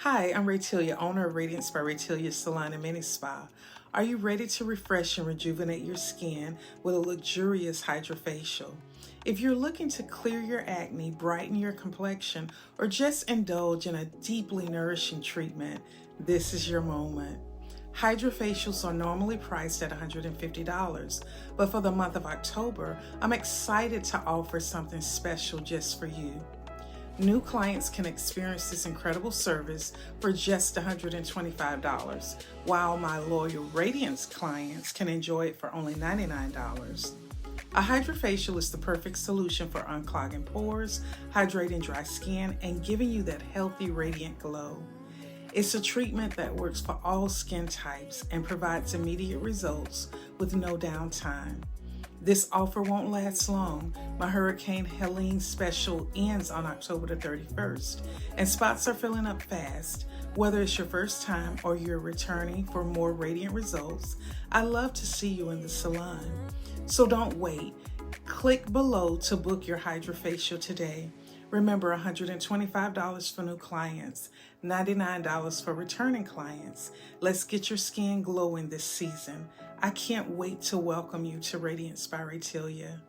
Hi, I'm Raytillia, owner of Radiance by Raytillia Salon MiniSpa. Are you ready to refresh and rejuvenate your skin with a luxurious HydraFacial? If you're looking to clear your acne, brighten your complexion, or just indulge in a deeply nourishing treatment, this is your moment. HydraFacials are normally priced at $150, but for the month of October, I'm excited to offer something special just for you. New clients can experience this incredible service for just $125, while my loyal Radiance clients can enjoy it for only $99. A HydraFacial is the perfect solution for unclogging pores, hydrating dry skin, and giving you that healthy, radiant glow. It's a treatment that works for all skin types and provides immediate results with no downtime. This offer won't last long. My Hurricane Helene special ends on October the 31st, and spots are filling up fast. Whether it's your first time or you're returning for more radiant results, I love to see you in the salon. So don't wait. Click below to book your HydraFacial today. Remember, $125 for new clients, $99 for returning clients. Let's get your skin glowing this season. I can't wait to welcome you to Radiance by Raytillia.